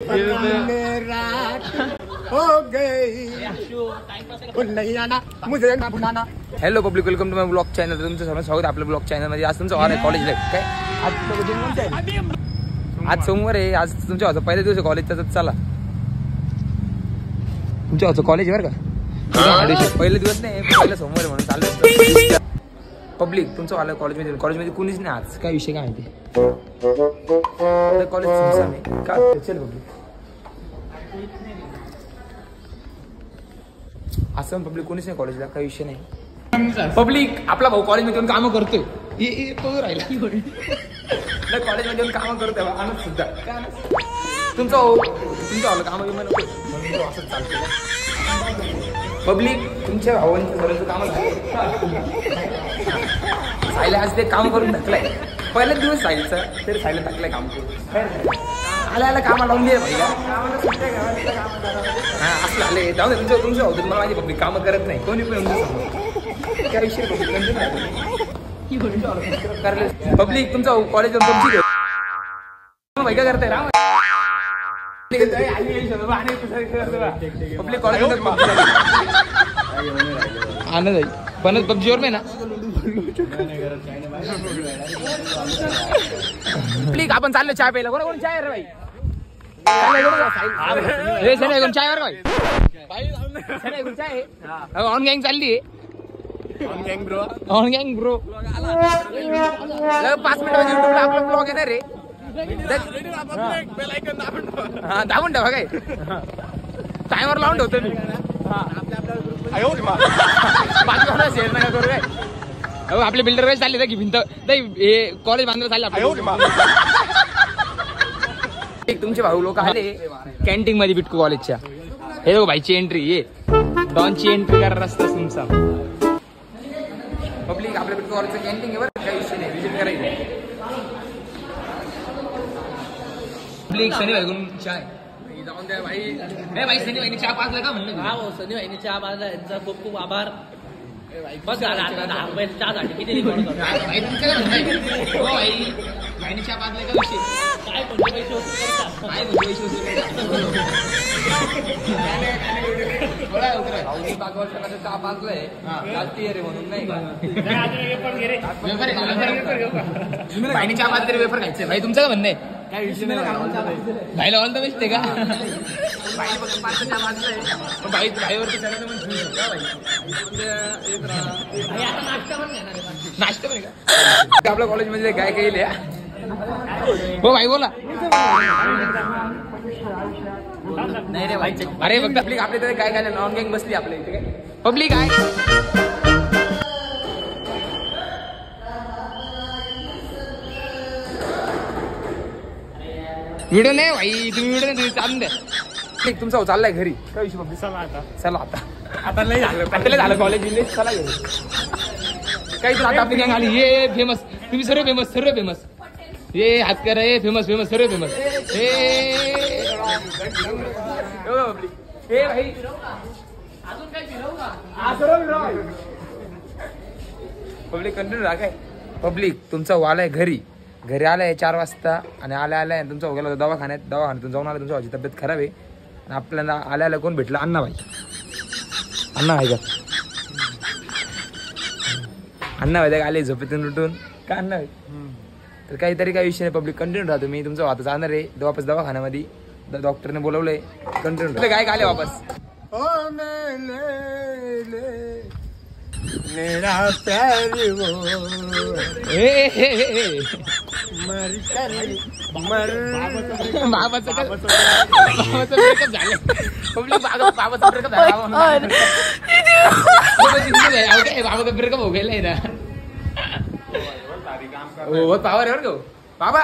हो गई नहीं आना मुझे ना बुलाना। Hello public, welcome to my blog channel. तुमचं सर्व स्वागत आपल्या ब्लॉग चॅनल मध्ये. आज तुमचं ऑन आहे कॉलेज लाईफ. काय आज सोमवार आहे. आज तुमच्या पहिला दिवस आहे कॉलेजचा. तर चला, तुमच्या कॉलेज बरं का. पहिला दिवस नाही, पहिला सोमवार आहे म्हणून चाललं. पब्लिक तुमचं आलं कॉलेजमध्ये कुणीच नाही आज. काय विषय काय माहिती कॉलेज का चल पब्लिक असं पब्लिक कोणीच नाही कॉलेजला. काही विषय नाही. पब्लिक आपला भाऊ कॉलेजमध्ये येऊन कामं करतोय. राहिला कॉलेजमध्ये येऊन कामं करतोय. आनंद सुद्धा तुमचं आलं कामं नको असं चालतं. पब्लिक तुमच्या भावांचं सर्वांचं कामं सायला आज ते काम करून टाकलंय. पहिलाच दिवस सायलचा तरी सायला टाकलंय काम करून. आल्या कामा लावून दे भाईला. हा असं आले जाऊ दे. तुमचं होतं मला माझी पब्लिक कामं करत नाही. कोणी पण त्या विषयी पब्लिक तुमचं कॉलेज भाई काय करताय राम पब्लिक कॉलेज आनंद आहे पण पबजीवर नाही ना. पब्लिक आपण चाललो चहा प्यायला. कोणा कोण चाय रे भाई चाय वर चाय ऑन गँग चालली. ऑन गँग ब्रो 5 मिनिट युट्यूबला आपला ब्लॉग येणार रे. हा दाबून ठेवा. काय टायमर लावून ठेवतो मी. शेअर नका करू काय. आपले बिल्डर वेळ चालले की भिंत हे कॉलेज बांधलं चालले. तुमचे भाऊ लोक आले कॅन्टीन मध्ये बिटकू कॉलेजच्या. हे बघ भाईची एंट्री. ये डॉनची एंट्री करा रस्ता तुमचा. पब्लिक आपल्या बिटकू कॉलेजचं कॅन्टीन आहे बरं. काही विषय नाही. विजिट करायचं. पब्लिक सनी भाई चाय जाऊन द्या भाई. भाई सनी भाईने चहा पाजला का म्हणलं. हा हो सनी भाईने चहा पाजला. यांचा खूप खूप आभार. बस झाला आता 10 रुपये चहासाठी किती रिकॉर्ड करतो भाई. तुमचं काय म्हणताय हो भाई. भाईने चहा पाजलाय का विषय. काय म्हणजे पैसे वसूल करतात. काय म्हणजे पैसे वसूल करतात. चहा पाजलाय जास्ती रे म्हणून नाही का. भाईने चहा पाजले तरी वेफर खायचंय. भाई तुमचं काय म्हणणं आहे. काय विषय नाही. भाईला ऑल द बेस्ट आहे का. भाईवरती नाश्ता पण का आपल्या कॉलेजमध्ये काय काही लिहा. हो भाई बोला. नाही रे भाई. अरे फक्त पब्लिक आपल्या तरी काय काय नॉन गँग बसली आपल्या इथे. काय पब्लिक आहे. व्हिडिओ नाही भाई. तुम्ही व्हिडिओ नाही चालून द्या. तुमचा चाललाय घरी. काय विषय पब्लिक. चला आता नाही झालं कॉलेज बिलेज. चला घरी. काही तर आता आपली गँग आली. ये फेमस. तुम्ही सर्व फेमस. ये हात करा. ये फेमस सर्व फेमस. हे भाई पब्लिक कंटिन्यू राहा. काय पब्लिक तुमचा वालाय घरी आलाय 4 वाजता आणि आल्या तुमचा गेला दवाखान्यातून जाऊन आला. तुमच्या भाऊची तब्येत खराब आहे आणि आपल्याला आल्या कोण भेटलं. अण्णा भाई. अण्णा भाई का अण्णा भाई आले झोपेतून उठून का अण्णा भाई. तर काहीतरी काही विषय नाही. पब्लिक कंटिन्यू राहतो. मी तुमचं वाहत जाणार आहे वापस दवाखान्यामध्ये. डॉक्टरने बोलवलंय. कंटिन्यू काय आले वापस. मेरा प्यार वो बाबाचं ब्रेकअप झालं. पब्लिक बाबाचं ब्रेकअप झाला. बाबाचं ब्रेकअप हो गेलाय ना. हो पावर आहे बरं बाबा.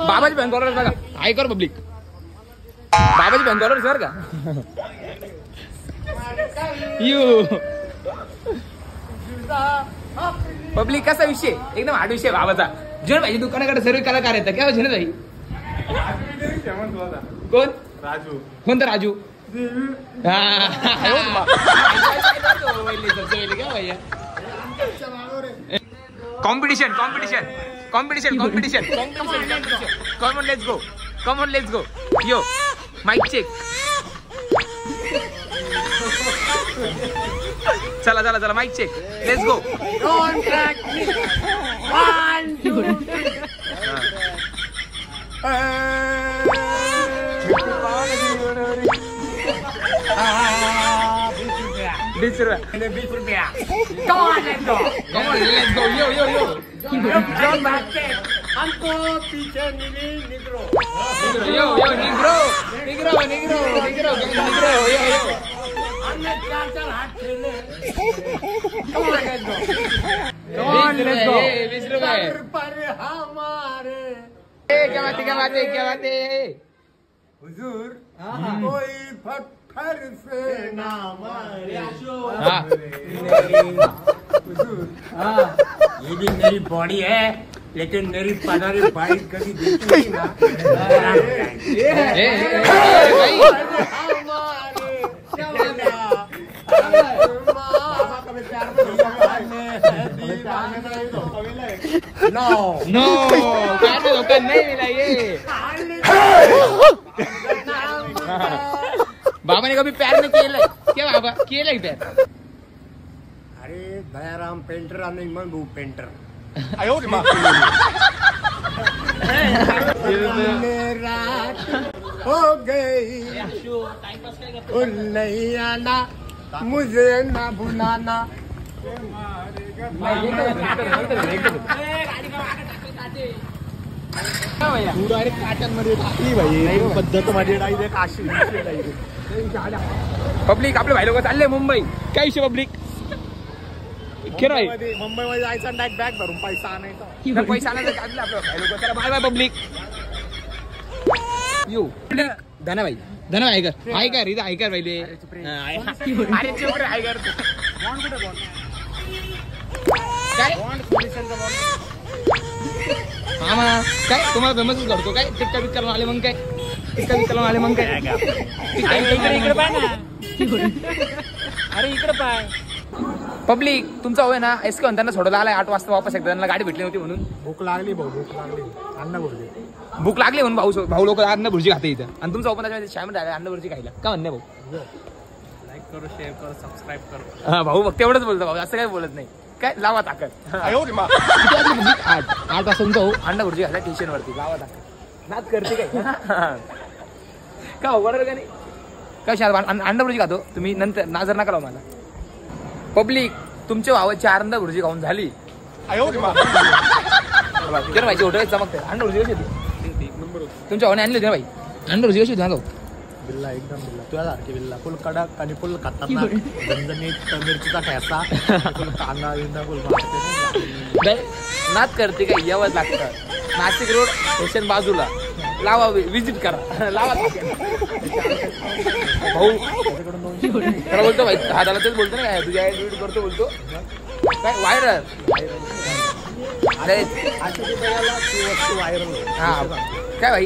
बाबाची बँक कॉलर बघा. ऐकर पब्लिक बाबाची बँक कॉलर सर का. पब्लिक कसा विषय एकदम हार्ड विषय बाबाचा. जन भाई दुकानाकडे सर्व कलाकार येतात. काय जन भाई. कोण राजू. कोणता Raju. Competition competition come on let's go yo mic check चला mic check let's go $20 Come on, let's go. Yo. जब भागते हमको पीछे मिली निग्रो Yo, Negro. हमने 4 हाथ खेले Come on, let's go. $20 sir पर हमारे क्या बात है हुजूर कोई पत्थर से ना मारे हाँ हुजूर ये भी मेरी बॉडी है लेकिन मेरी पनारी बाइक कभी देखी नहीं ना भाई नो प्यार में धोखा नहीं मिला ये बाबा ने कभी प्यार में केलंय क्या बाबा केलंय प्यार अरे दयाराम पेंटर आणि मग भाऊ पेंटर रात हो गई उन नहीं आना मुझे ना भुलाना पब्लिक आपले भाई लोक चालले मुंबई काय विषय पब्लिक मुंबईमध्ये जायचा बॅग भरून पैसा आणायचा पैसा आणायचं काढलं आपलं भाई लोक चला बाय पब्लिक यू धनाबाई ऐकर इथं ऐकर पहिले अरे चुप रे ऐकर काय मामा काय तुम्हाला फेमसच करतो काय टिक्का बिक्का आले मग काय इकडे पाय ना अरे इकडे पाय पब्लिक तुमचा होय ना एसके म्हणताना सोडला आलाय 8 वाजता वापस एकदा त्यांना गाडी भेटली नव्हती म्हणून भूक लागली अन्न भरली भूक लागली म्हणून भाऊ लोक अन्न भुर्जी खाते इथं आणि तुमचा ओपन त्याच्यामध्ये शामिल झाला अन्न भुर्जी खायला का म्हणणे भाऊ लाईक करो शेअर करो सबस्क्राईब करो हा भाऊ फक्त एवढंच बोलतो भाऊ असं काही बोलत नाही काय लावा ताकद 8 वाजता तुमचा भाऊ अन्न भुर्जी घातला स्टेशन वरती लावा ताकद नाच करते काय का वडर का नाही काय अंडा भुर्जी खातो तुम्ही नंतर नाजर नका लावू मला पब्लिक तुमच्या भावाची अंडा भुर्जी खाऊन झाली भाई होटल चमकते अंडा भुर्जी कशी होती तुमच्या भावाने आणली होती ना भाई अंडा भुर्जी कशी होती ना भाऊ बिल्ला एकदम बिल्ला तुझ्यासारखी बिल्ला फुल कडक आणि फुल खतरनाक झणझणीत मिरचीचा ठेचा फुल कांदा बिंदा फुल नाच करते काय यावंच लागतं नाशिक रोड स्टेशन बाजूला लावा विजिट करा लावा भाऊ खरं बोलतो भाई हाताला तेच बोलतो ना काय तुझ्या करतो बोलतो काय व्हायरल अरे व्हायरल हा काय भाई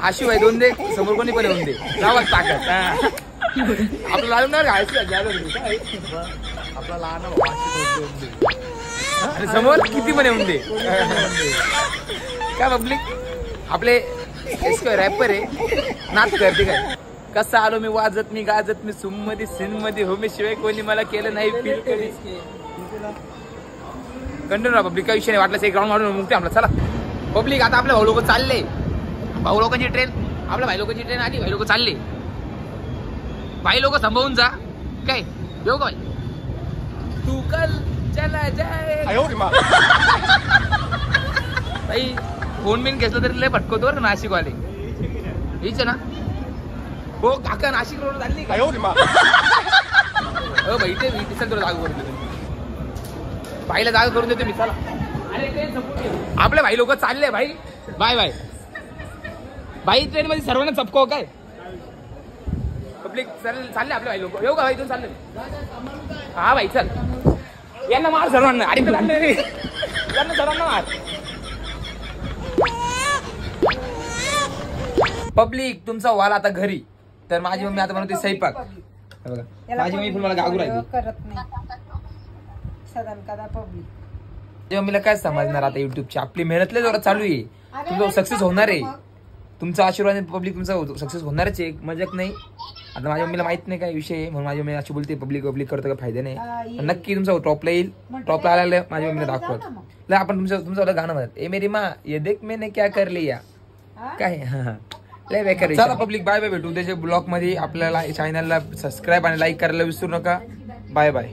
आशी भाई 2 दे समोर कोणी पण येऊन दे लावाच ताकद आपलं लागणार घायचं आपला लहान आणि समोर किती पण येऊन दे काय पब्लिक आपले रॅपर आहे नाच करते काय कसं आलो मी वाजत मी गाजत मी सुम मध्ये सीन मध्ये हो मी शिवाय कोणी मला केलं नाही फील कधी कंटिन्यू पब्लिक काही विषय नाही वाटलं एक राऊंड मारून मुक्ती आपला चला पब्लिक आता आपले भाऊ लोक चालले भाऊ लोकांची ट्रेन आपल्या भाई लोकांची ट्रेन आली भाई लोक चालले भाई लोक संभवून जा काय येऊ का भाई तू कल चला जाय भाई फोन बिन घेतलं तरी लय भटकवतो बरं नाशिकवाले हीच ना हो काका नाशिक रोड चालली काय भाई ते दिसेल तुला जागा करून देतो भाईला जागा करून देतो मी चला आपले भाई लोक चालले भाई बाय बाय भाई ट्रेन मध्ये सर्वांना चपको काय पब्लिक चालले आपले भाई लोक येऊ का भाई इथून चालले हा भाई चल यांना मार सर्वांना अरे चालले रे यांना सर्वांना मार पब्लिक तुमचा वाल आता घरी तर माझी मम्मी आता बनवते स्वयंपाक बघा माझी मम्मी पण मला गागू राहिली करत नाही सदन कदा पब्लिक माझ्या मम्मीला काय समजणार आता युट्यूबची, आपली मेहनतले जोरात चालू आहे, तुमचं सक्सेस होणार आहे, तुमचा आशीर्वाद पब्लिक तुमचा सक्सेस होणारच आहे, मजाक नाही. आता माझ्या मम्मीला माहित नाही काय विषय आहे, म्हणून माझी मम्मी अशी बोलते पब्लिक करतो काय फायदा नाही. नक्की तुमचा टॉपला येईल, टॉपला आलेलं माझ्या मम्मीला दाखवत. आपण तुमचं गाणं म्हणत ए मेरी माँ ये देख मैंने क्या कर लिया काय. लय बेकार. चला पब्लिक बाय बाय, भेटू त्याच्या ब्लॉग मध्ये. आपल्याला चॅनलला सबस्क्राईब आणि लाईक करायला विसरू नका. Bye bye.